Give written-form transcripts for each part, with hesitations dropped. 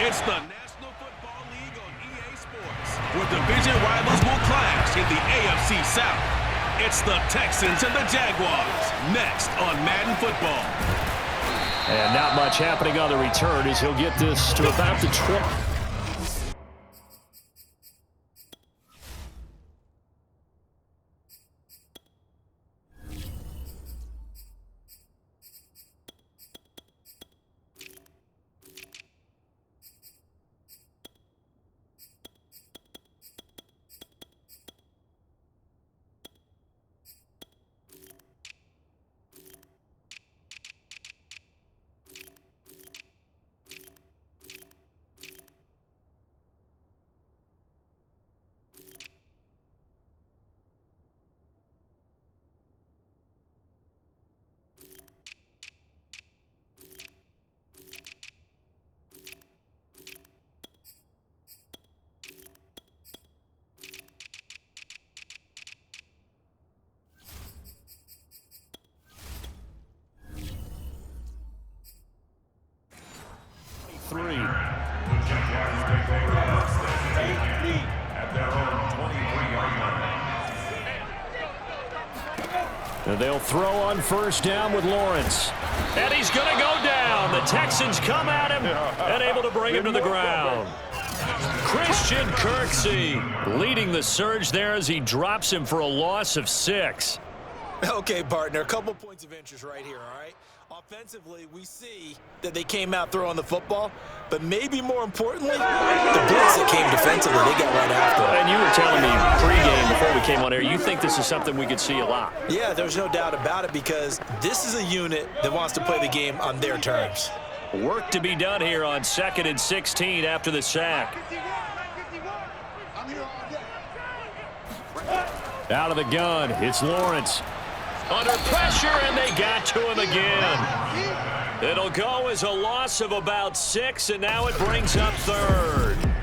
It's the National Football League on EA Sports, where division rivals will clash in the AFC South. It's the Texans and the Jaguars, next on Madden Football. And not much happening on the return as he'll get this to about the 20. The Jaguars take over at their own 23-yard line. And they'll throw on first down with Lawrence. And he's going to go down. The Texans come at him and able to bring him to the ground. Christian Kirksey leading the surge there as he drops him for a loss of 6. Okay, partner, a couple points of interest right here, all right? Offensively, we see that they came out throwing the football, but maybe more importantly, the blitz that came defensively, they got right after it. And you were telling me pregame before we came on air, you think this is something we could see a lot. Yeah, there's no doubt about it because this is a unit that wants to play the game on their terms. Work to be done here on 2nd and 16 after the sack. Out of the gun, it's Lawrence. Under pressure, and they got to him again. It'll go as a loss of about 6, and now it brings up 3rd.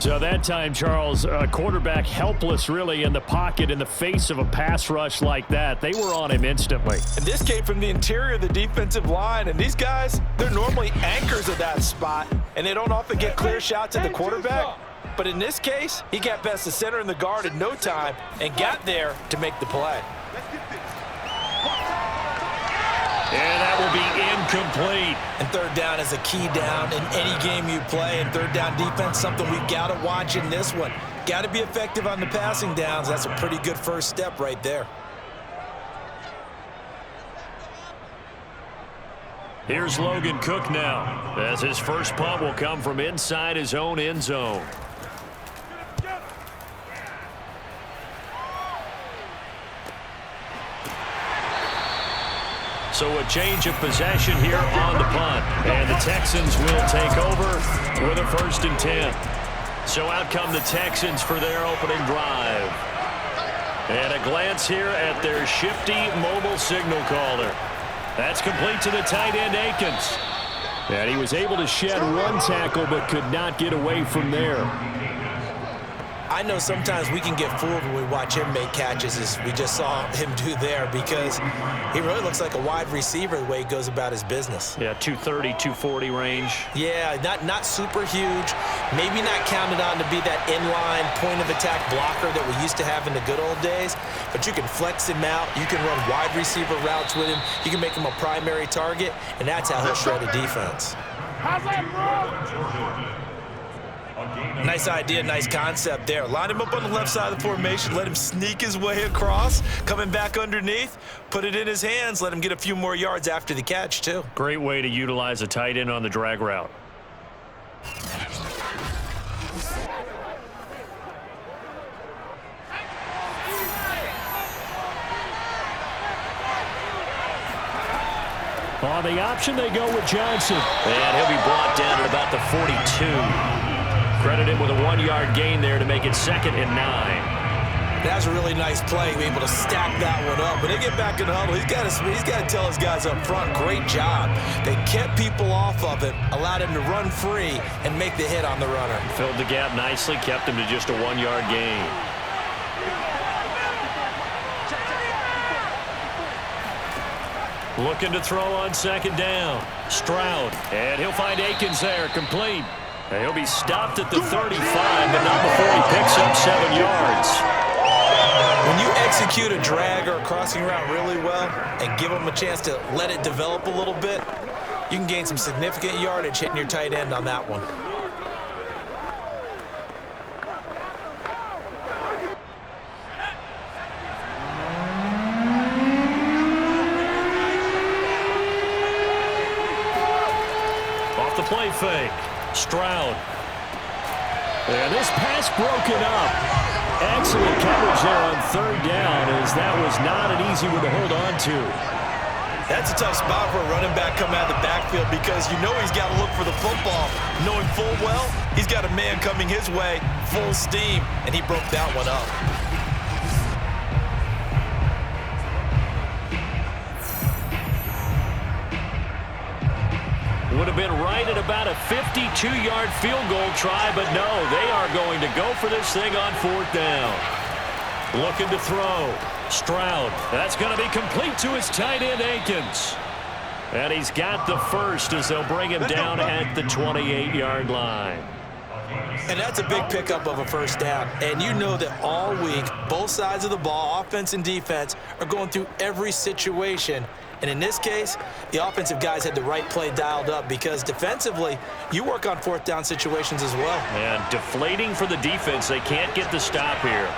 So that time, Charles, quarterback helpless really in the pocket in the face of a pass rush like that. They were on him instantly. And this came from the interior of the defensive line, and these guys, they're normally anchors at that spot, and they don't often get clear shots at the quarterback. But in this case, he got past the center and the guard in no time and got there to make the play. And that will be incomplete. And 3rd down is a key down in any game you play. And 3rd down defense, something we've got to watch in this one. Got to be effective on the passing downs. That's a pretty good first step right there. Here's Logan Cook now, as his first punt will come from inside his own end zone. So a change of possession here on the punt. And the Texans will take over with a 1st and 10. So out come the Texans for their opening drive. And a glance here at their shifty mobile signal caller. That's complete to the tight end, Akins. And he was able to shed 1 tackle but could not get away from there. I know sometimes we can get fooled when we watch him make catches, as we just saw him do there, because he really looks like a wide receiver the way he goes about his business. Yeah, 230, 240 range. Yeah, not super huge. Maybe not counted on to be that inline point-of-attack blocker that we used to have in the good old days, but you can flex him out. You can run wide receiver routes with him. You can make him a primary target, and that's how he'll shred a defense. How's that, bro? Nice idea, nice concept there. Line him up on the left side of the formation, let him sneak his way across, coming back underneath, put it in his hands, let him get a few more yards after the catch, too. Great way to utilize a tight end on the drag route. On the option, they go with Johnson. And he'll be brought down at about the 42. Credited with a 1-yard gain there to make it 2nd and 9. That's a really nice play, be able to stack that one up. When they get back in the huddle, he's got to tell his guys up front, great job. They kept people off of him, allowed him to run free and make the hit on the runner. Filled the gap nicely, kept him to just a 1-yard gain. Looking to throw on 2nd down. Stroud, and he'll find Akins there, complete. And he'll be stopped at the 35, but not before he picks up 7 yards. When you execute a drag or a crossing route really well and give them a chance to let it develop a little bit, you can gain some significant yardage hitting your tight end on that one. Off the play fake. Stroud. And this pass broken up. Excellent coverage there on 3rd down, as that was not an easy one to hold on to. That's a tough spot for a running back coming out of the backfield because you know he's got to look for the football, knowing full well he's got a man coming his way, full steam, and he broke that one up. Would have been right at about a 52-yard field goal try, but no, they are going to go for this thing on 4th down. Looking to throw. Stroud. That's going to be complete to his tight end, Akins. And he's got the first as they'll bring him down at the 28-yard line. And that's a big pickup of a 1st down. And you know that all week, both sides of the ball, offense and defense, are going through every situation. And in this case, the offensive guys had the right play dialed up because defensively, you work on 4th down situations as well. And deflating for the defense. They can't get the stop here.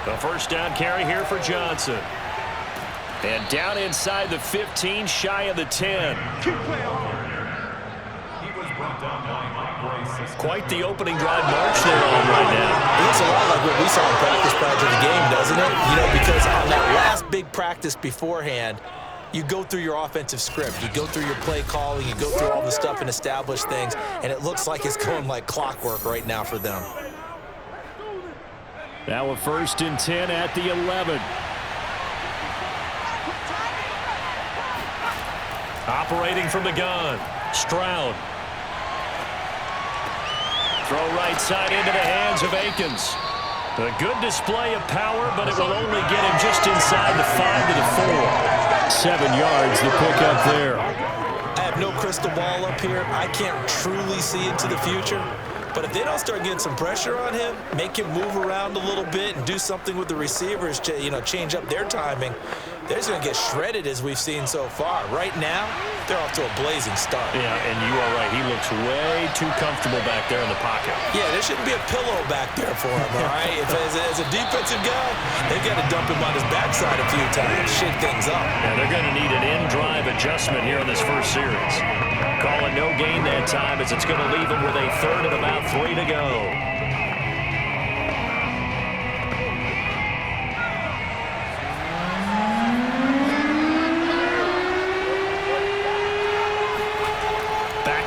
The 1st down carry here for Johnson. And down inside the 15, shy of the 10. Quite the opening drive march they're on right now. It looks a lot like what we saw in practice prior to the game, doesn't it? You know, because on that last big practice beforehand, you go through your offensive script. You go through your play calling. You go through all the stuff and establish things. And it looks like it's going like clockwork right now for them. Now a 1st and 10 at the 11. Operating from the gun. Stroud. Throw right side into the hands of Akins. A good display of power, but it will only get him just inside the 5 to the 4. 7 yards the pick up there. I have no crystal ball up here. I can't truly see into the future. But if they don't start getting some pressure on him, make him move around a little bit and do something with the receivers to, you know, change up their timing, they're just going to get shredded as we've seen so far. Right now, they're off to a blazing start. Yeah, and you are right. He looks way too comfortable back there in the pocket. Yeah, there shouldn't be a pillow back there for him, all right? As a defensive guy, they've got to dump him on his backside a few times, shake things up. Yeah, they're going to need an in-drive adjustment here in this first series. Call it no gain that time as it's going to leave them with a 3rd and about 3 to go.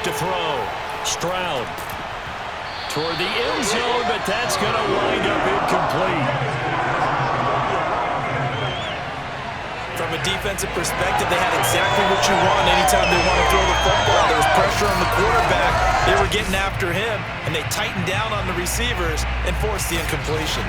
To throw. Stroud toward the end zone, but that's going to wind up incomplete. From a defensive perspective, they had exactly what you want anytime they want to throw the football. There was pressure on the quarterback. They were getting after him, and they tightened down on the receivers and forced the incompletion.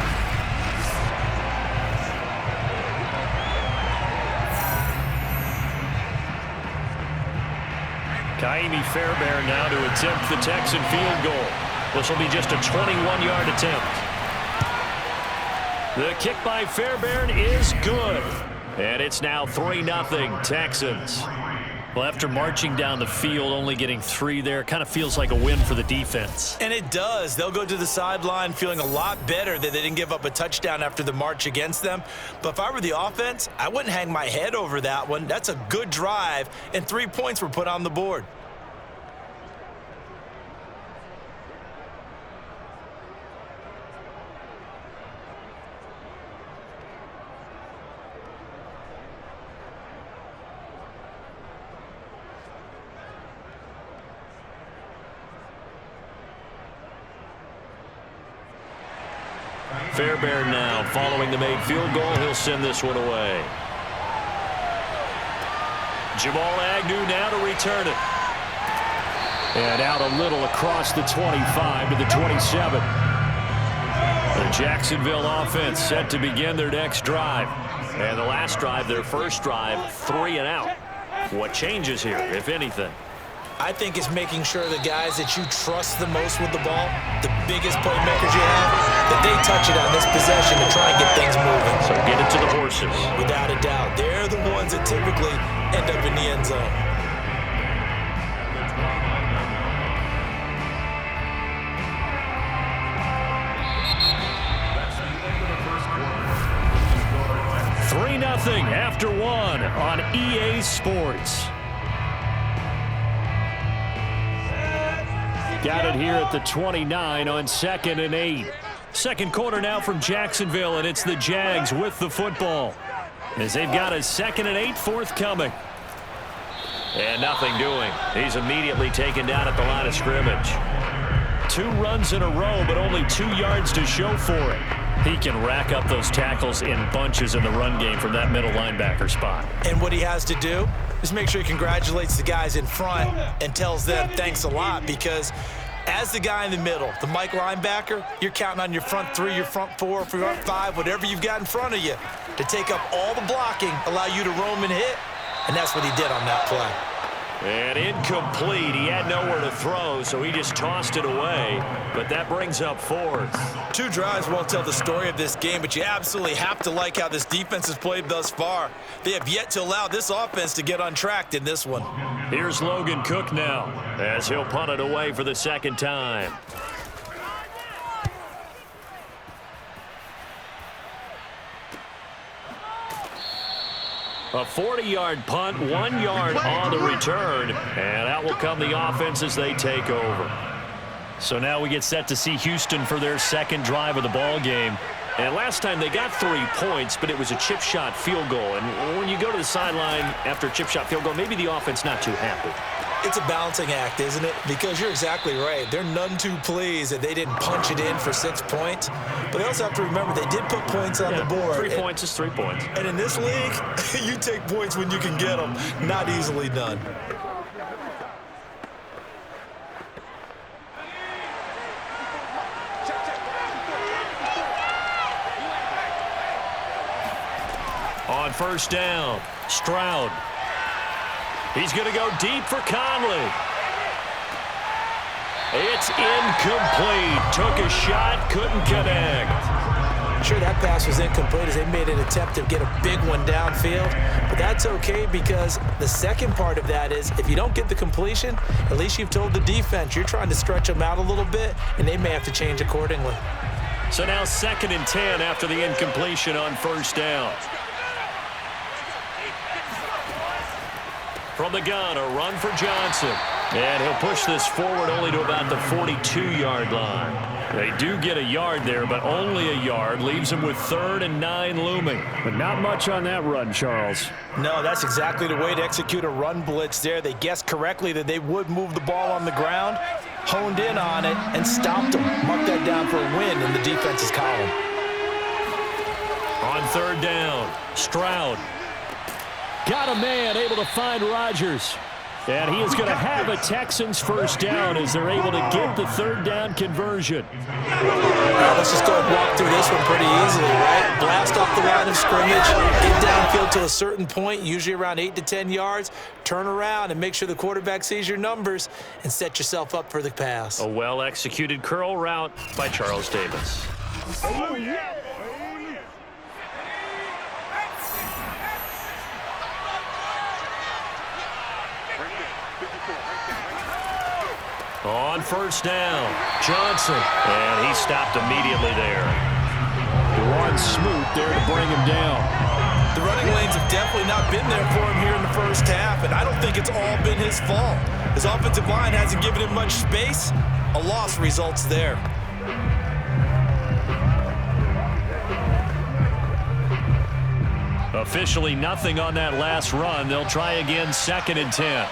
Kaimi Fairbairn now to attempt the Texan field goal. This will be just a 21-yard attempt. The kick by Fairbairn is good. And it's now 3-0 Texans. Well, after marching down the field, only getting 3 there, kind of feels like a win for the defense. And it does. They'll go to the sideline feeling a lot better that they didn't give up a touchdown after the march against them. But if I were the offense, I wouldn't hang my head over that one. That's a good drive, and 3 points were put on the board. Fairbairn now following the made field goal. He'll send this one away. Jamal Agnew now to return it. And out a little across the 25 to the 27. The Jacksonville offense set to begin their next drive. And the last drive, their first drive, 3 and out. What changes here, if anything? I think it's making sure the guys that you trust the most with the ball, the biggest playmakers you have, that they touch it on this possession to try and get things moving. So get it to the horses. Without a doubt. They're the ones that typically end up in the end zone. That's the end of the first quarter. 3-0 after one on EA Sports. Got it here at the 29 on 2nd and 8. Second quarter now from Jacksonville, and it's the Jags with the football as they've got a 2nd and 8 forthcoming. And nothing doing. He's immediately taken down at the line of scrimmage. 2 runs in a row, but only 2 yards to show for it. He can rack up those tackles in bunches in the run game from that middle linebacker spot. And what he has to do is make sure he congratulates the guys in front and tells them thanks a lot, because as the guy in the middle, the Mike linebacker, you're counting on your front 3, your front 4, front 5, whatever you've got in front of you to take up all the blocking, allow you to roam and hit, and that's what he did on that play. And incomplete. He had nowhere to throw, so he just tossed it away. But that brings up 4th. 2 drives won't tell the story of this game, but you absolutely have to like how this defense has played thus far. They have yet to allow this offense to get untracked in this one. Here's Logan Cook now as he'll punt it away for the 2nd time. A 40-yard punt, 1 yard on the return, and out will come the offense as they take over. So now we get set to see Houston for their 2nd drive of the ball game. And last time they got 3 points, but it was a chip shot field goal. And when you go to the sideline after a chip shot field goal, maybe the offense not too happy. It's a balancing act, isn't it? Because you're exactly right. They're none too pleased that they didn't punch it in for 6 points. But they also have to remember they did put points on the board. 3 points is 3 points. And in this league, you take points when you can get them. Not easily done. On 1st down, Stroud. He's going to go deep for Conley. It's incomplete. Took a shot, couldn't connect. Sure, that pass was incomplete as they made an attempt to get a big one downfield. But that's okay, because the second part of that is if you don't get the completion, at least you've told the defense you're trying to stretch them out a little bit, and they may have to change accordingly. So now 2nd and 10 after the incompletion on 1st down. From the gun, a run for Johnson. And he'll push this forward only to about the 42-yard line. They do get a yard there, but only a yard. Leaves them with 3rd and 9 looming. But not much on that run, Charles. No, that's exactly the way to execute a run blitz there. They guessed correctly that they would move the ball on the ground, honed in on it, and stopped them. Marked that down for a win in the defense's column. On 3rd down, Stroud. Got a man able to find Rodgers. And he is going to have a Texans 1st down as they're able to get the 3rd down conversion. Let's just go and walk through this one pretty easily, right? Blast off the line of scrimmage, get downfield to a certain point, usually around 8 to 10 yards, turn around and make sure the quarterback sees your numbers and set yourself up for the pass. A well-executed curl route by Charles Davis. Oh, yeah. On 1st down, Johnson. And he stopped immediately there. Dewan Smoot there to bring him down. The running lanes have definitely not been there for him here in the first half, and I don't think it's all been his fault. His offensive line hasn't given him much space. A loss results there. Officially nothing on that last run. They'll try again 2nd and 10.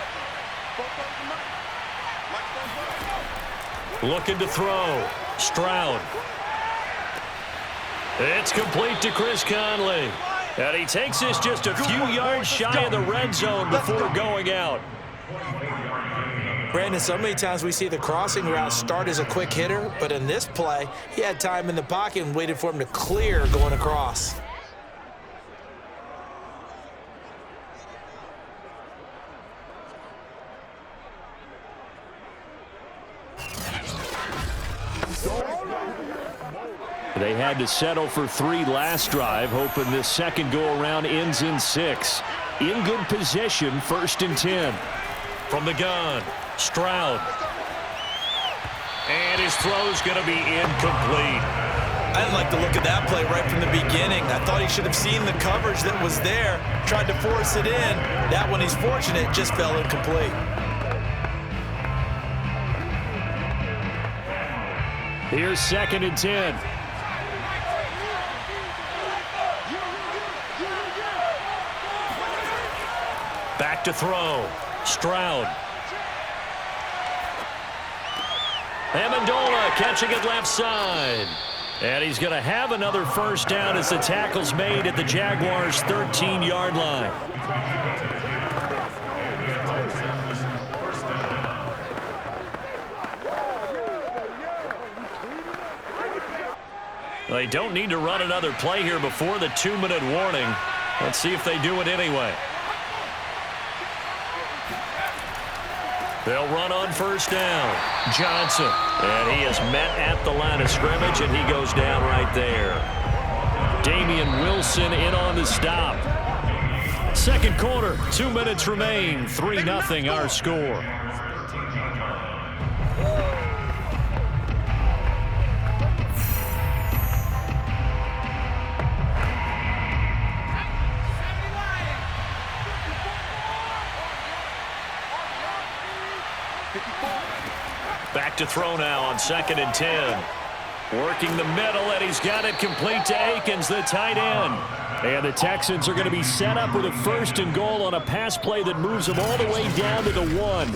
Looking to throw. Stroud. It's complete to Chris Conley. And he takes this just a few yards shy of the red zone before going out. Brandon, so many times we see the crossing route start as a quick hitter, but in this play, he had time in the pocket and waited for him to clear going across. They had to settle for 3 last drive, hoping this second go-around ends in 6. In good possession, 1st and 10. From the gun, Stroud. And his throw's going to be incomplete. I didn't like the look of that play right from the beginning. I thought he should have seen the coverage that was there, tried to force it in. That one, he's fortunate, just fell incomplete. Here's 2nd and 10. Back to throw. Stroud. Amendola catching it left side. And he's going to have another first down as the tackle's made at the Jaguars' 13-yard line. They don't need to run another play here before the 2-minute warning. Let's see if they do it anyway. They'll run on first down. Johnson. And he is met at the line of scrimmage, and he goes down right there. Damian Wilson in on the stop. Second quarter, 2 minutes remain. 3-0 our score. Back to throw now on 2nd and 10. Working the middle, and he's got it complete to Akins, the tight end. And the Texans are going to be set up with a 1st and goal on a pass play that moves them all the way down to the 1.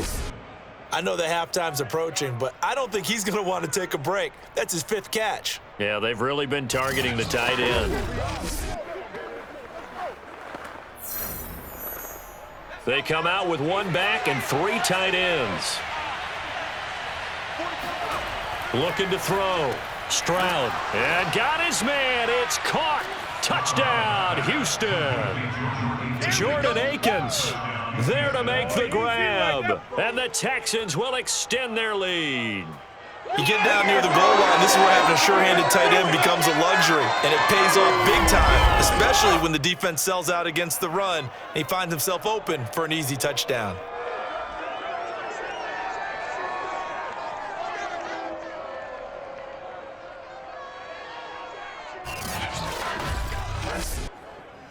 I know the halftime's approaching, but I don't think he's going to want to take a break. That's his 5th catch. Yeah, they've really been targeting the tight end. They come out with 1 back and 3 tight ends. Looking to throw. Stroud. And got his man. It's caught. Touchdown, Houston. Jordan Akins there to make the grab. And the Texans will extend their lead. You get down near the goal line, this is where having a sure-handed tight end becomes a luxury, and it pays off big time, especially when the defense sells out against the run, and he finds himself open for an easy touchdown.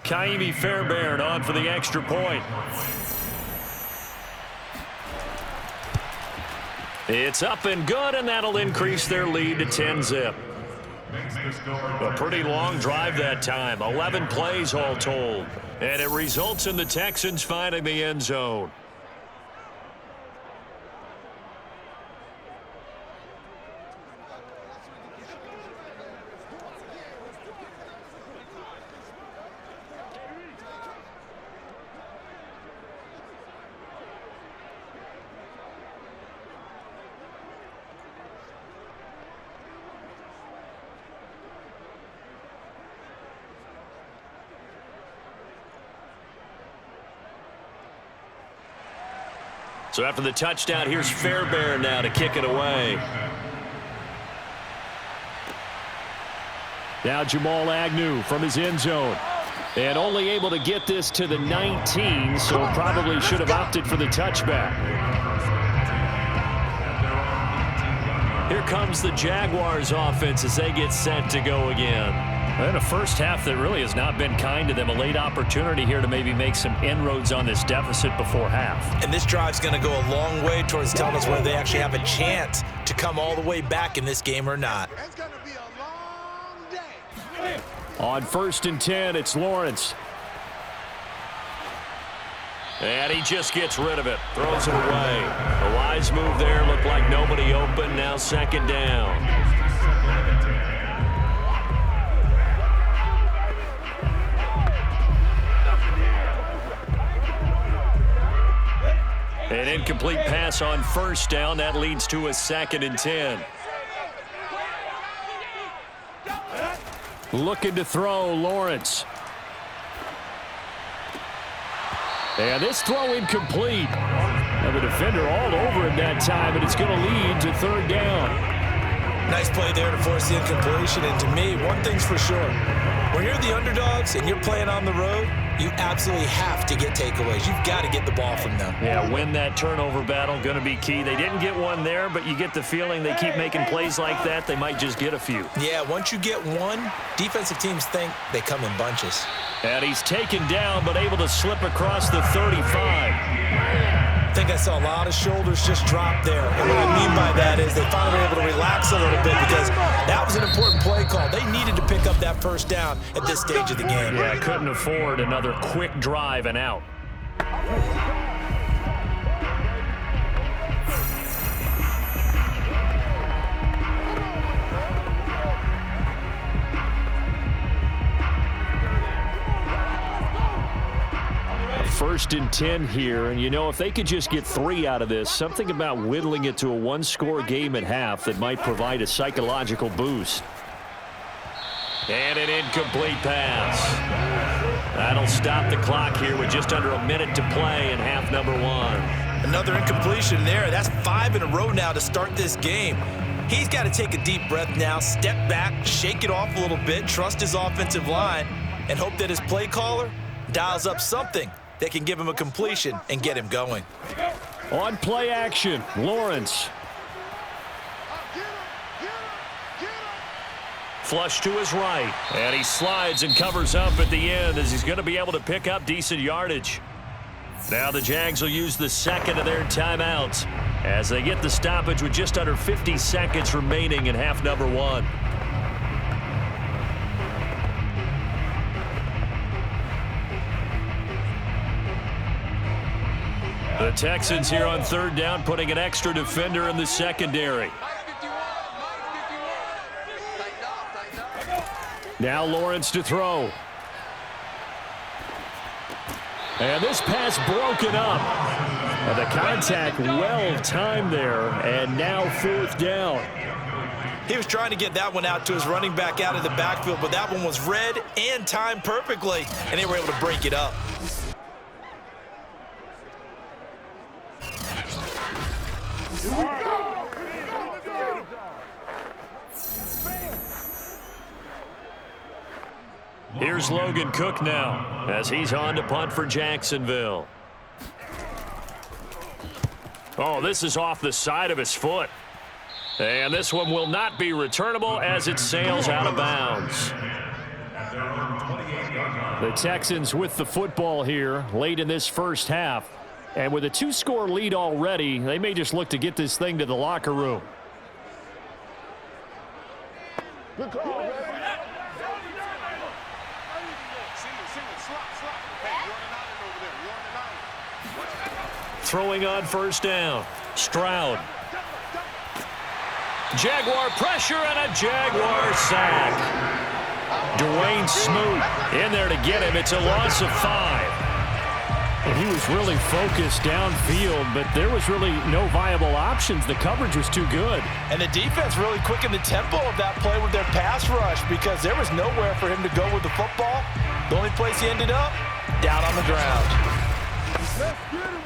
Kaimi Fairbairn on for the extra point. It's up and good, and that'll increase their lead to 10-zip. A pretty long drive that time, 11 plays all told. And it results in the Texans finding the end zone. So after the touchdown, here's Fairbairn now to kick it away. Now Jamal Agnew from his end zone. And only able to get this to the 19, so probably should have opted for the touchback. Here comes the Jaguars offense as they get set to go again. And a first half that really has not been kind to them. A late opportunity here to maybe make some inroads on this deficit before half. And this drive's going to go a long way towards telling us whether they actually have a chance to come all the way back in this game or not. It's going to be a long day. On 1st and 10, it's Lawrence. And he just gets rid of it. Throws it away. A wise move there. Looked like nobody open. Now 2nd down. An incomplete pass on 1st down. That leads to a 2nd and 10. Looking to throw, Lawrence. And this throw incomplete. And the defender all over him that time, and it's going to lead to 3rd down. Nice play there to force the incompletion. And to me, one thing's for sure. When you're the underdogs and you're playing on the road, you absolutely have to get takeaways. You've got to get the ball from them. Yeah, win that turnover battle, going to be key. They didn't get one there, but you get the feeling they keep making plays like that, they might just get a few. Yeah, once you get one, defensive teams think they come in bunches. And he's taken down, but able to slip across the 35. I think I saw a lot of shoulders just drop there. And what I mean by that is they finally were able to relax a little bit because that was an important play call. They needed to pick up that first down at this stage of the game. Yeah, couldn't afford another quick drive and out. First and 10 here, and you know, if they could just get 3 out of this, something about whittling it to a one-score game at half that might provide a psychological boost. And an incomplete pass. That'll stop the clock here with just under a minute to play in half number 1. Another incompletion there. That's 5 in a row now to start this game. He's got to take a deep breath now, step back, shake it off a little bit, trust his offensive line, and hope that his play caller dials up something that can give him a completion and get him going. On play action, Lawrence. Flush to his right, and he slides and covers up at the end as he's going to be able to pick up decent yardage. Now the Jags will use the second of their timeouts as they get the stoppage with just under 50 seconds remaining in half number 1. The Texans here on third down, putting an extra defender in the secondary. Now Lawrence to throw. And this pass broken up. And the contact well timed there, and now fourth down. He was trying to get that one out to his running back out of the backfield, but that one was read and timed perfectly, and they were able to break it up. Here's Logan Cook now as he's on to punt for Jacksonville. Oh, this is off the side of his foot. And this one will not be returnable as it sails out of bounds. The Texans with the football here late in this first half. And with a 2-score lead already, they may just look to get this thing to the locker room. Good call, Throwing on first down, Stroud. Jaguar pressure and a Jaguar sack. Dwayne Smoot in there to get him. It's a loss of 5. And he was really focused downfield, but there was really no viable options. The coverage was too good. And the defense really quickened the tempo of that play with their pass rush because there was nowhere for him to go with the football. The only place he ended up, down on the ground. Let's get him.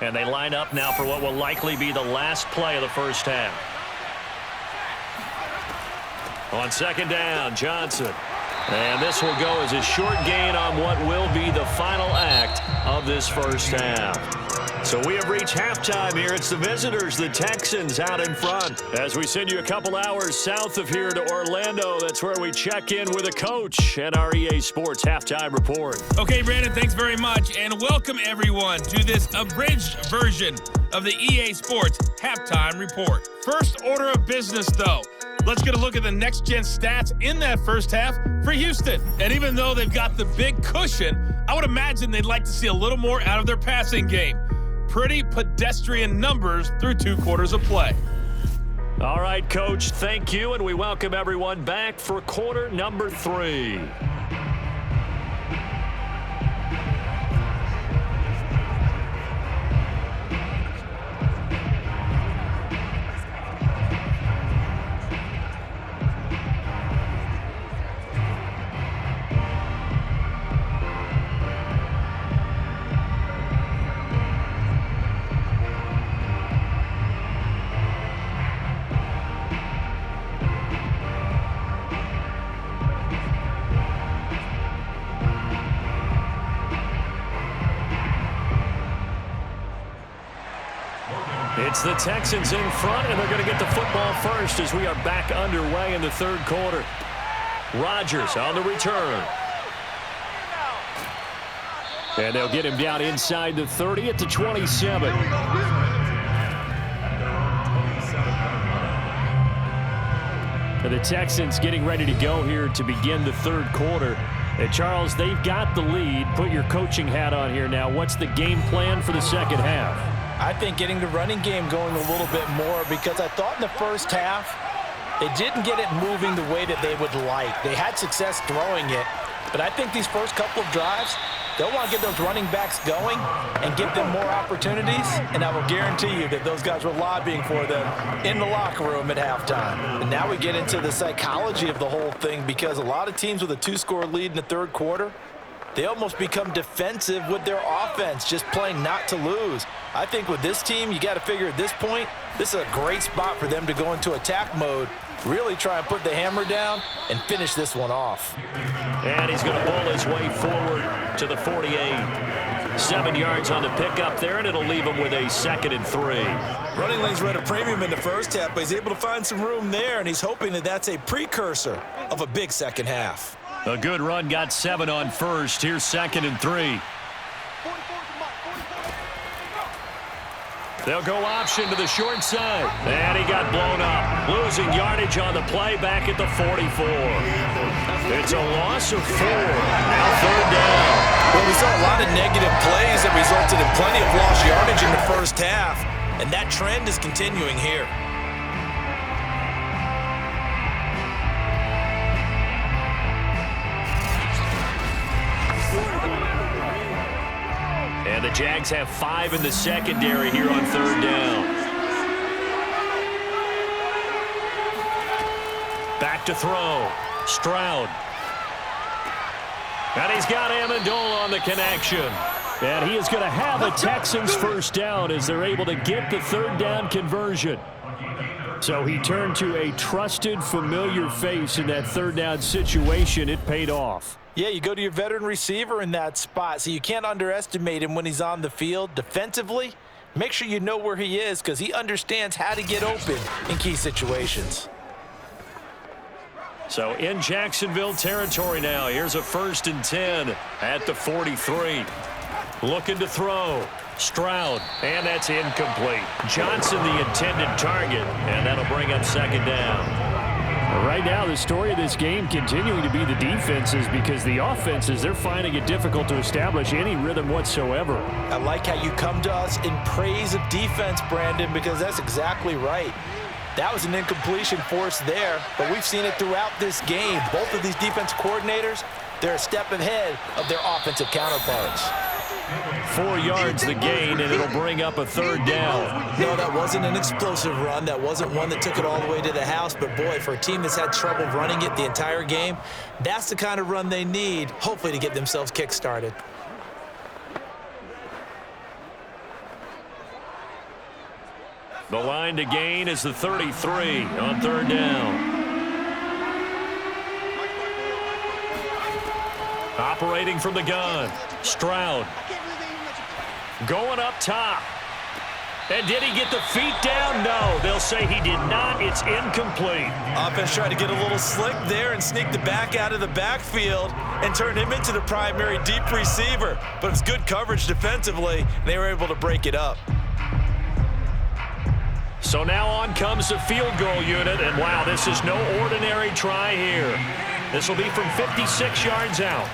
And they line up now for what will likely be the last play of the first half. On second down, Johnson. And this will go as a short gain on what will be the final act of this first half. So we have reached halftime here. It's the visitors, the Texans, out in front. As we send you a couple hours south of here to Orlando, that's where we check in with a coach and our EA Sports Halftime Report. Okay, Brandon, thanks very much. And welcome, everyone, to this abridged version of the EA Sports Halftime Report. First order of business, though. Let's get a look at the next-gen stats in that first half for Houston. And even though they've got the big cushion, I would imagine they'd like to see a little more out of their passing game. Pretty pedestrian numbers through 2 quarters of play. All right, Coach, thank you, and we welcome everyone back for quarter number 3. It's the Texans in front, and they're going to get the football first as we are back underway in the third quarter. Rodgers on the return. And they'll get him down inside the 30 at the 27. And the Texans getting ready to go here to begin the third quarter. And Charles, they've got the lead. Put your coaching hat on here now. What's the game plan for the second half? I think getting the running game going a little bit more, because I thought in the first half they didn't get it moving the way that they would like. They had success throwing it, but I think these first couple of drives, they'll want to get those running backs going and give them more opportunities, and I will guarantee you that those guys were lobbying for them in the locker room at halftime. And now we get into the psychology of the whole thing, because a lot of teams with a 2-score lead in the third quarter, they almost become defensive with their offense, just playing not to lose. I think with this team, you got to figure at this point, this is a great spot for them to go into attack mode, really try and put the hammer down and finish this one off. And he's going to pull his way forward to the 48. 7 yards on the pickup there, and it'll leave him with a 2nd and 3. Running lanes were at a premium in the first half, but he's able to find some room there, and he's hoping that that's a precursor of a big second half. A good run, got 7 on first. Here's 2nd and 3. They'll go option to the short side. And he got blown up. Losing yardage on the play back at the 44. It's a loss of 4. Now third down. Well, we saw a lot of negative plays that resulted in plenty of lost yardage in the first half, and that trend is continuing here. And the Jags have 5 in the secondary here on third down. Back to throw. Stroud. And he's got Amendola on the connection. And he is going to have a Texans first down as they're able to get the third down conversion. So he turned to a trusted, familiar face in that third down situation. It paid off. Yeah, you go to your veteran receiver in that spot, so you can't underestimate him when he's on the field. Defensively, make sure you know where he is, because he understands how to get open in key situations. So in Jacksonville territory now. Here's a 1st and 10 at the 43. Looking to throw. Stroud, and that's incomplete. Johnson the intended target, and that'll bring up 2nd down. Right now, the story of this game continuing to be the defenses, because the offenses, they're finding it difficult to establish any rhythm whatsoever. I like how you come to us in praise of defense, Brandon, because that's exactly right. That was an incompletion force there, but we've seen it throughout this game. Both of these defense coordinators, they're a step ahead of their offensive counterparts. 4 yards the gain, and it'll bring up a 3rd down. No, that wasn't an explosive run. That wasn't one that took it all the way to the house. But, boy, for a team that's had trouble running it the entire game, that's the kind of run they need, hopefully, to get themselves kick-started. The line to gain is the 33 on 3rd down. Operating from the gun, Stroud. Going up top. And did he get the feet down? No, they'll say he did not. It's incomplete. Offense tried to get a little slick there and sneak the back out of the backfield and turn him into the primary deep receiver. But it's good coverage defensively, and they were able to break it up. So now on comes the field goal unit, and wow, this is no ordinary try here. This will be from 56 yards out.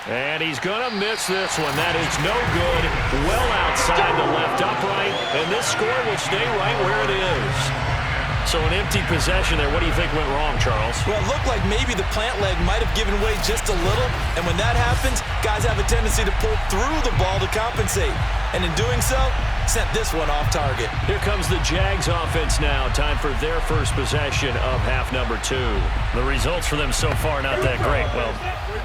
And he's going to miss this one. That is no good. Well outside the left upright. And this score will stay right where it is. So an empty possession there. What do you think went wrong, Charles? Well, it looked like maybe the plant leg might have given way just a little. And when that happens, guys have a tendency to pull through the ball to compensate. And in doing so, sent this one off target. Here comes the Jags offense now. Time for their first possession of half number 2. The results for them so far not that great. Well,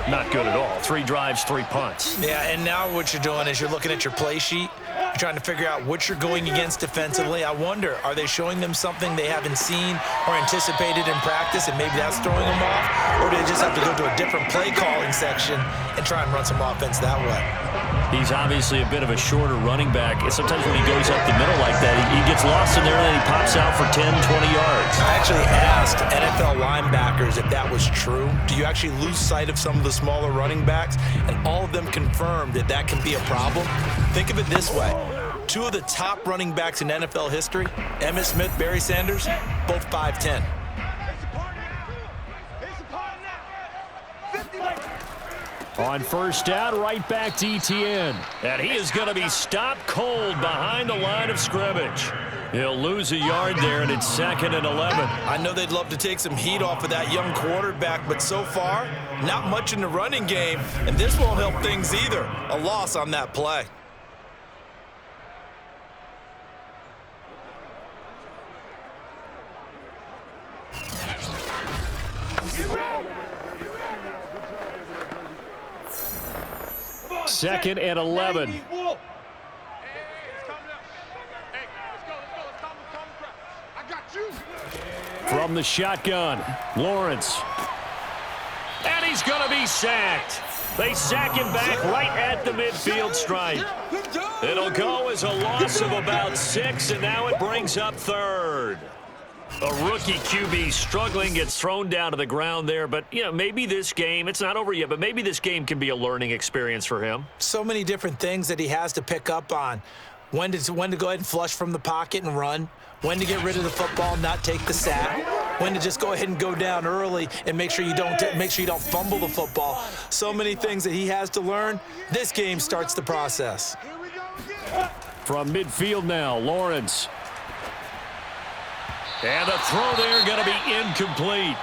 not good at all. 3 drives, 3 punts. Yeah, and now what you're doing is you're looking at your play sheet. You're trying to figure out what you're going against defensively. I wonder, are they showing them something they haven't seen or anticipated in practice, and maybe that's throwing them off? Or do they just have to go to a different play calling section and try and run some offense that way? He's obviously a bit of a shorter running back. Sometimes when he goes up the middle like that, he gets lost in there and then he pops out for 10, 20 yards. I actually asked NFL linebackers if that was true. Do you actually lose sight of some of the smaller running backs? And all of them confirmed that that can be a problem. Think of it this way. 2 of the top running backs in NFL history, Emmitt Smith, Barry Sanders, both 5'10". On first down, right back to ETN. And he is going to be stopped cold behind the line of scrimmage. He'll lose a yard there, and it's 2nd and 11. I know they'd love to take some heat off of that young quarterback, but so far, not much in the running game, and this won't help things either. A loss on that play. Second and 11. From the shotgun, Lawrence. And he's going to be sacked. They sack him back right at the midfield stripe. It'll go as a loss of about 6, and now it brings up 3rd. A rookie QB struggling, gets thrown down to the ground there. But, you know, maybe this game, it's not over yet, but maybe this game can be a learning experience for him. So many different things that he has to pick up on. When to go ahead and flush from the pocket and run. When to get rid of the football and not take the sack. When to just go ahead and go down early and make sure you don't fumble the football. So many things that he has to learn. This game starts the process. From midfield now, Lawrence. And the throw there going to be incomplete.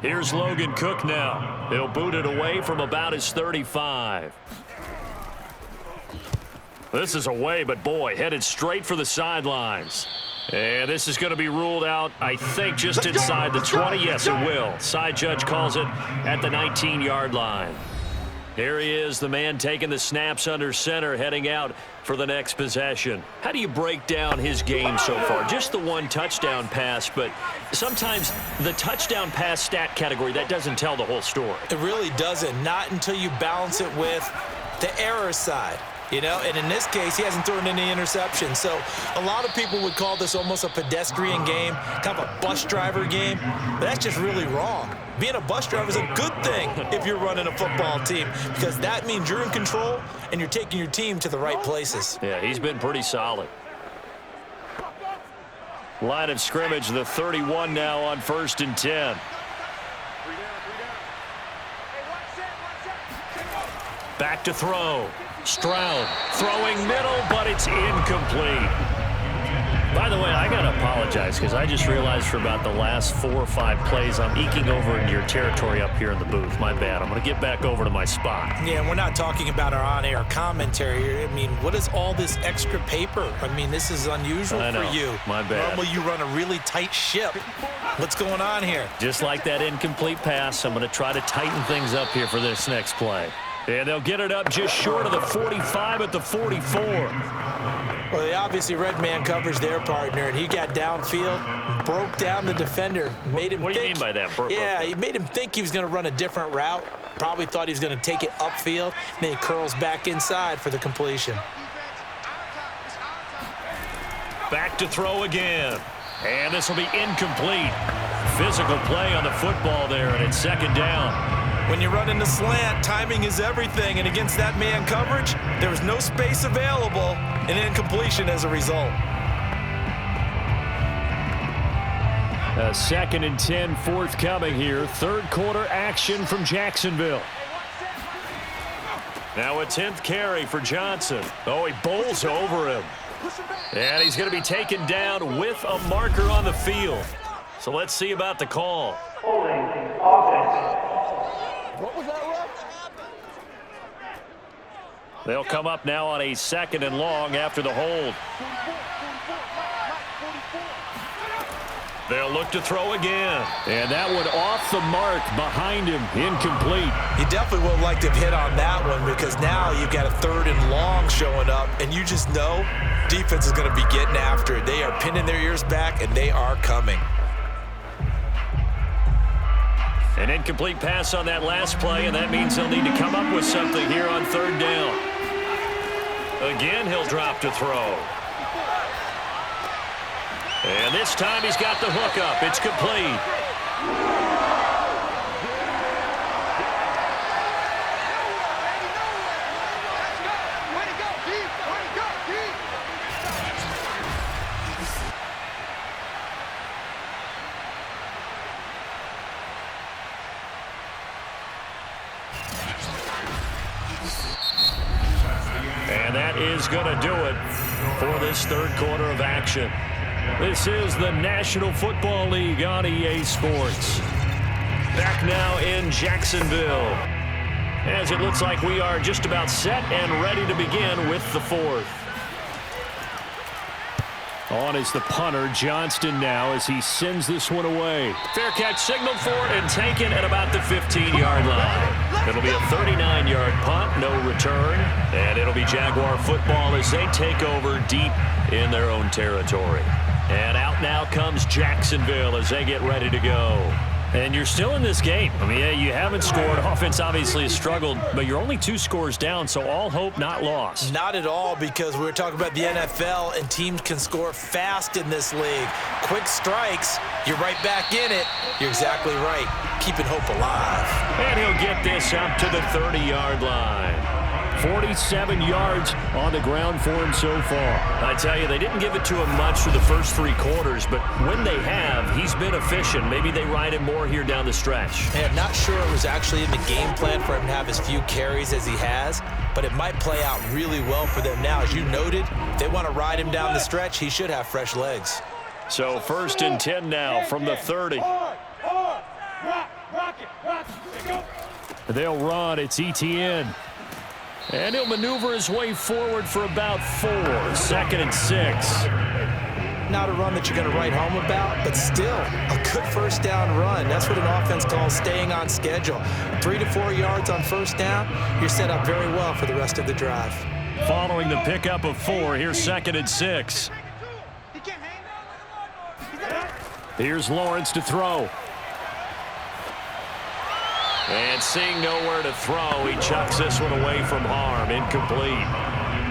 Here's Logan Cook now. He'll boot it away from about his 35. This is away, but boy, headed straight for the sidelines. And this is going to be ruled out, I think, just inside the 20. Yes, it will. Side judge calls it at the 19-yard line. Here he is, the man taking the snaps under center, heading out for the next possession. How do you break down his game so far? Just the 1 touchdown pass, but sometimes the touchdown pass stat category, that doesn't tell the whole story. It really doesn't. Not until you balance it with the error side. You know, and in this case, he hasn't thrown any interceptions. So a lot of people would call this almost a pedestrian game, kind of a bus driver game. But that's just really wrong. Being a bus driver is a good thing if you're running a football team, because that means you're in control and you're taking your team to the right places. Yeah, he's been pretty solid. Line of scrimmage, the 31 now on 1st and 10. Back to throw. Stroud throwing middle, but it's incomplete. By the way, I got to apologize because I just realized for about the last 4 or 5 plays, I'm eking over into your territory up here in the booth. My bad. I'm going to get back over to my spot. Yeah, we're not talking about our on-air commentary. I mean, what is all this extra paper? I mean, this is unusual for you. My bad. Normally, you run a really tight ship. What's going on here? Just like that incomplete pass, I'm going to try to tighten things up here for this next play. And they'll get it up just short of the 45 at the 44. Well, they obviously red man covers their partner, and he got downfield, broke down the defender, made him What do you mean by that? He made him think he was going to run a different route. Probably thought he was going to take it upfield, and then he curls back inside for the completion. Back to throw again. And this will be incomplete. Physical play on the football there, and it's 2nd down. When you run in the slant, timing is everything, and against that man coverage, there was no space available, and incompletion as a result. A 2nd and 10 forthcoming here. 3rd quarter action from Jacksonville. Now a 10th carry for Johnson. Oh, he bowls over him. And he's going to be taken down with a marker on the field. So let's see about the call. Holding offense. What was that, ref? They'll come up now on a 2nd and long after the hold. They'll look to throw again. And that one off the mark behind him, incomplete. You definitely would like to have hit on that one because now you've got a 3rd and long showing up, and you just know defense is going to be getting after it. They are pinning their ears back, and they are coming. An incomplete pass on that last play, and that means they'll need to come up with something here on 3rd down. Again, he'll drop to throw. And this time he's got the hook up. It's complete. And that is going to do it for this 3rd quarter of action. This is the National Football League on EA Sports. Back now in Jacksonville, as it looks like we are just about set and ready to begin with the 4th. On is the punter, Johnston, now as he sends this one away. Fair catch signaled for and taken at about the 15-yard line. It'll be a 39-yard punt, no return, and it'll be Jaguar football as they take over deep in their own territory. And out now comes Jacksonville as they get ready to go. And you're still in this game. I mean, yeah, you haven't scored. Offense obviously has struggled, but you're only 2 scores down, so all hope not lost. Not at all, because we were talking about the NFL, and teams can score fast in this league. Quick strikes, you're right back in it. You're exactly right. Keeping hope alive. And he'll get this up to the 30-yard line. 47 yards on the ground for him so far. I tell you, they didn't give it to him much for the first 3 quarters, but when they have, he's been efficient. Maybe they ride him more here down the stretch. Hey, I'm not sure it was actually in the game plan for him to have as few carries as he has, but it might play out really well for them now. As you noted, if they want to ride him down the stretch, he should have fresh legs. So 1st and 10 now from the 30. They'll run. It's Etienne. And he'll maneuver his way forward for about 4. 2nd and 6. Not a run that you're going to write home about, but still a good 1st down run. That's what an offense calls staying on schedule. 3 to 4 yards on 1st down, you're set up very well for the rest of the drive. Following the pickup of 4, here's 2nd and 6. Here's Lawrence to throw. And seeing nowhere to throw, he chucks this one away from harm. Incomplete.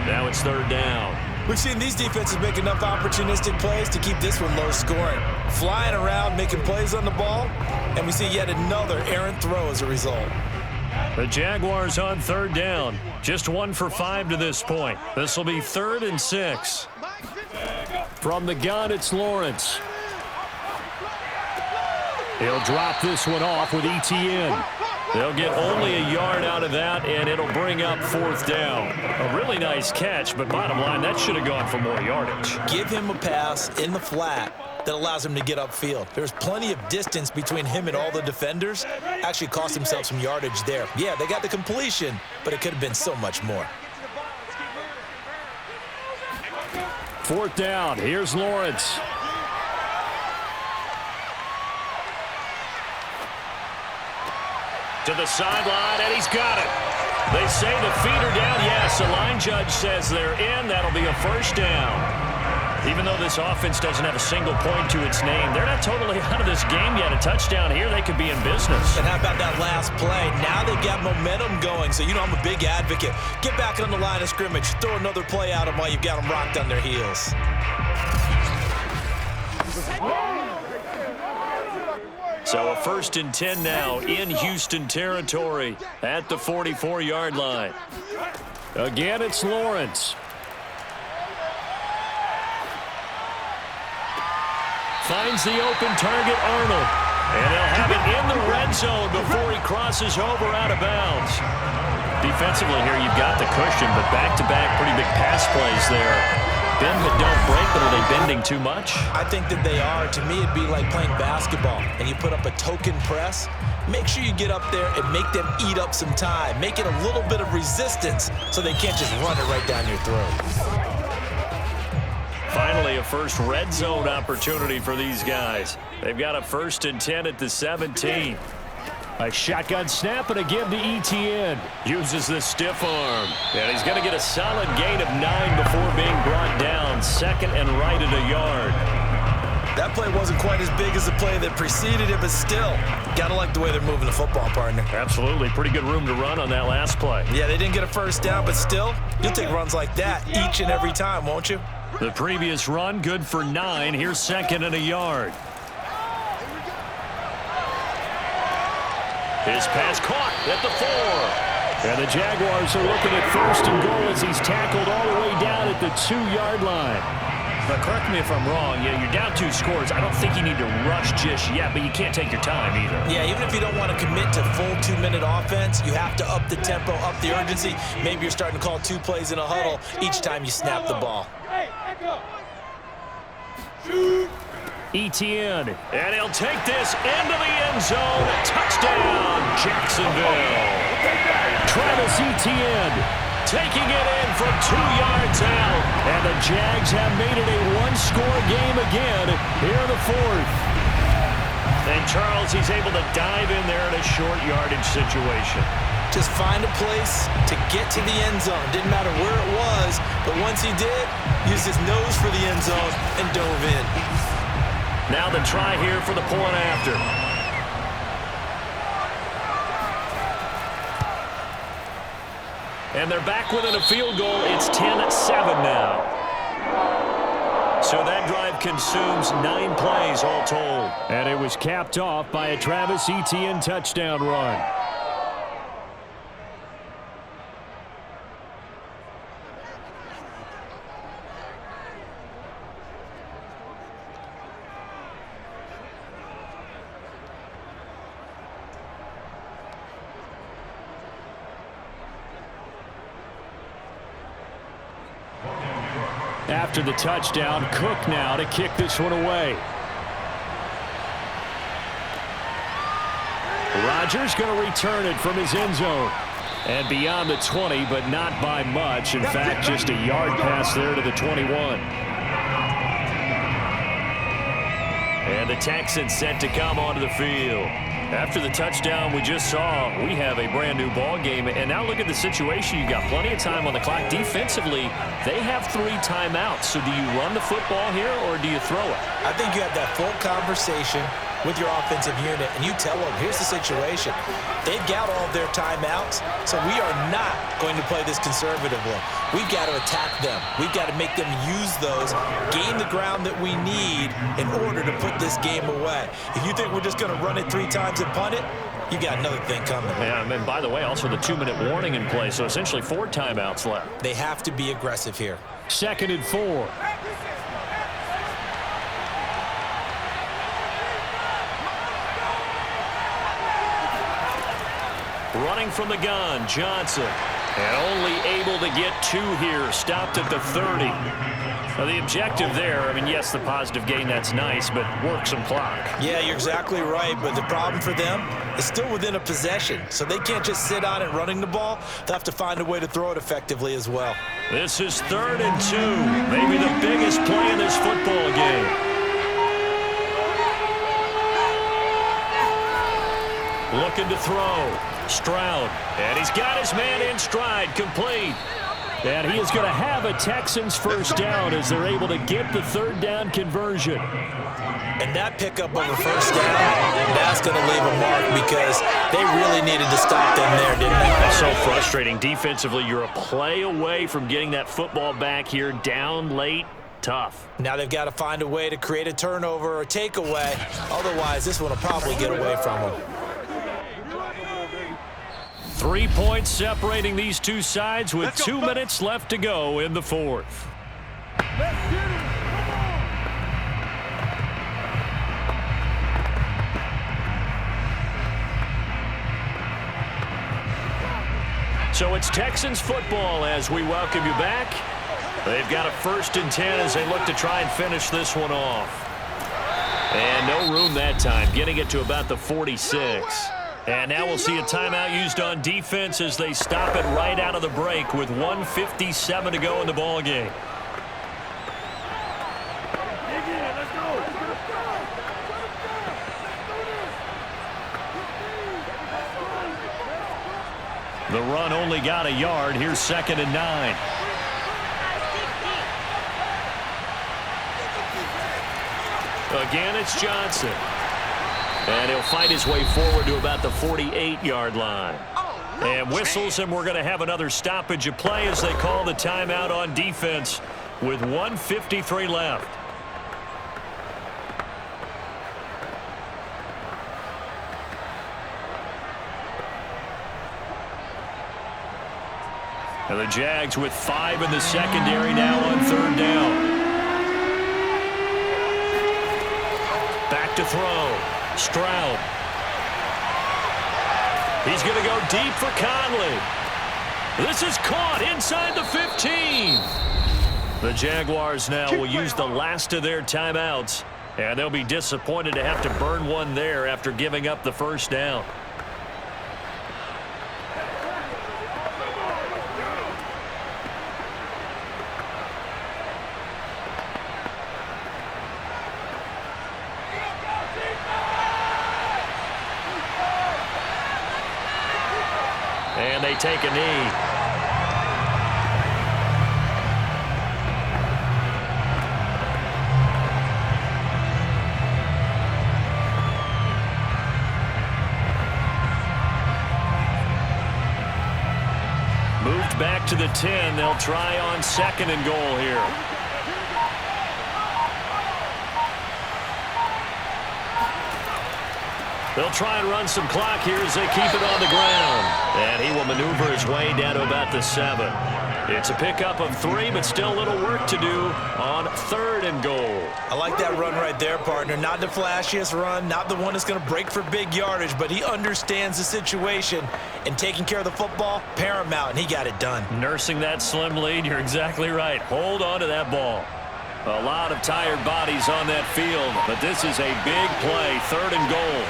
Now it's 3rd down. We've seen these defenses make enough opportunistic plays to keep this one low scoring. Flying around, making plays on the ball, and we see yet another errant throw as a result. The Jaguars on 3rd down. Just 1 for 5 to this point. This will be 3rd and 6. From the gun, it's Lawrence. He'll drop this one off with Etienne. They'll get only a yard out of that, and it'll bring up 4th down. A really nice catch, but bottom line, that should have gone for more yardage. Give him a pass in the flat that allows him to get upfield. There's plenty of distance between him and all the defenders. Actually cost himself some yardage there. Yeah, they got the completion, but it could have been so much more. 4th down. Here's Lawrence. To the sideline, and he's got it. They say the feet are down. Yes, the line judge says they're in. That'll be a 1st down. Even though this offense doesn't have a single point to its name, they're not totally out of this game yet. A touchdown here, they could be in business. And how about that last play? Now they've got momentum going, so you know I'm a big advocate. Get back on the line of scrimmage. Throw another play at them while you've got them rocked on their heels. So a 1st and 10 now in Houston territory at the 44-yard line. Again, it's Lawrence. Finds the open target, Arnold. And they'll have it in the red zone before he crosses over out of bounds. Defensively here, you've got the cushion, but back-to-back pretty big pass plays there. Bend but don't break, but are they bending too much? I think that they are. To me, it'd be like playing basketball, and you put up a token press. Make sure you get up there and make them eat up some time. Make it a little bit of resistance so they can't just run it right down your throat. Finally, a a first red zone opportunity for these guys. They've got a 1st and 10 at the 17. A shotgun snap and a give to Etienne. Uses the stiff arm. And he's going to get a solid gain of 9 before being brought down. 2nd and right at a yard. That play wasn't quite as big as the play that preceded it, but still, gotta like the way they're moving the football, partner. Absolutely. Pretty good room to run on that last play. Yeah, they didn't get a first down, but still, you'll take runs like that each and every time, won't you? The previous run, good for 9. Here's 2nd and a yard. His pass caught at the 4. And the Jaguars are looking at 1st and goal as he's tackled all the way down at the 2-yard line. But correct me if I'm wrong, you're down 2 scores. I don't think you need to rush just yet, but you can't take your time either. Yeah, even if you don't want to commit to full 2-minute offense, you have to up the tempo, up the urgency. Maybe you're starting to call 2 plays in a huddle each time you snap the ball. Etienne, and he'll take this into the end zone. Touchdown, Jacksonville. Travis Etienne taking it in from 2 yards out. And the Jags have made it a 1-score game again here in the 4th. And Charles, he's able to dive in there in a short yardage situation. Just find a place to get to the end zone. Didn't matter where it was, but once he did, used his nose for the end zone and dove in. Now the try here for the point after. And they're back within a field goal. It's 10-7 now. So that drive consumes 9 plays all told. And it was capped off by a Travis Etienne touchdown run. After the touchdown, Cook now to kick this one away. Rodgers going to return it from his end zone. And beyond the 20, but not by much. In fact, just a yard pass there to the 21. And the Texans set to come onto the field. After the touchdown we just saw, we have a brand new ball game. And now look at the situation. You got plenty of time on the clock. Defensively, they have 3 timeouts. So do you run the football here or do you throw it? I think you have that full conversation with your offensive unit, and you tell them, here's the situation. They've got all of their timeouts, so we are not going to play this conservatively. We've got to attack them. We've got to make them use those, gain the ground that we need in order to put this game away. If you think we're just going to run it 3 times and punt it, you got another thing coming. Yeah, and by the way, also the 2-minute warning in play, so essentially 4 timeouts left. They have to be aggressive here. 2nd and 4. Running from the gun, Johnson. And only able to get 2 here. Stopped at the 30. Now the objective there, I mean, yes, the positive gain, that's nice, but work some clock. Yeah, you're exactly right, but the problem for them is still within a possession, so they can't just sit on it running the ball. They'll have to find a way to throw it effectively as well. This is 3rd and 2. Maybe the biggest play in this football game. Looking to throw. Stroud. And he's got his man in stride. Complete. And he is going to have a Texans first down as they're able to get the 3rd down conversion. And that pickup of a first down, that's going to leave a mark because they really needed to stop them there, didn't they? That's so frustrating. Defensively, you're a play away from getting that football back here. Down late. Tough. Now they've got to find a way to create a turnover or a takeaway. Otherwise, this one will probably get away from them. 3 points separating these 2 sides with 2 minutes left to go in the 4th. So it's Texans football as we welcome you back. They've got a 1st and 10 as they look to try and finish this one off. And no room that time, getting it to about the 46. And now we'll see a timeout used on defense as they stop it right out of the break with 1:57 to go in the ballgame. The run only got a yard. Here's 2nd and 9. Again, it's Johnson. And he'll fight his way forward to about the 48-yard line. And whistles, and we're going to have another stoppage of play as they call the timeout on defense with 1:53 left. And the Jags with 5 in the secondary now on 3rd down. Back to throw. Stroud. He's going to go deep for Conley. This is caught inside the 15. The Jaguars now will use the last of their timeouts, and they'll be disappointed to have to burn one there after giving up the first down. And they take a knee. Moved back to the 10. They'll try on 2nd and goal here. They'll try and run some clock here as they keep it on the ground. And he will maneuver his way down to about the 7. It's a pickup of 3, but still a little work to do on 3rd and goal. I like that run right there, partner. Not the flashiest run, not the one that's going to break for big yardage, but he understands the situation, and taking care of the football, paramount, and he got it done. Nursing that slim lead, you're exactly right. Hold on to that ball. A lot of tired bodies on that field, but this is a big play, 3rd and goal.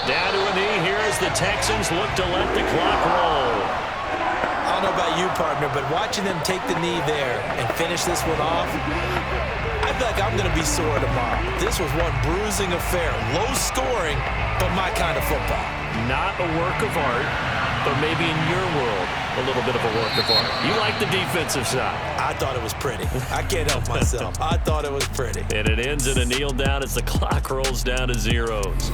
Down to a knee here as the Texans look to let the clock roll. I don't know about you, partner, but watching them take the knee there and finish this one off, I feel like I'm going to be sore tomorrow. This was one bruising affair. Low scoring, but my kind of football. Not a work of art, but maybe in your world, a little bit of a work of art. You like the defensive side. I thought it was pretty. I can't help myself. I thought it was pretty. And it ends in a kneel down as the clock rolls down to zeros.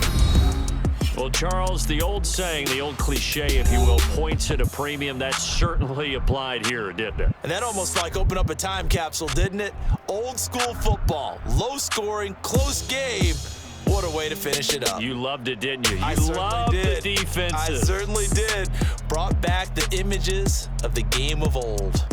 Well, Charles, the old saying, the old cliche, if you will, points at a premium, that certainly applied here, didn't it? And that almost like opened up a time capsule, didn't it? Old school football, low scoring, close game. What a way to finish it up. You loved it, didn't you? You loved the defenses. I certainly did. Brought back the images of the game of old.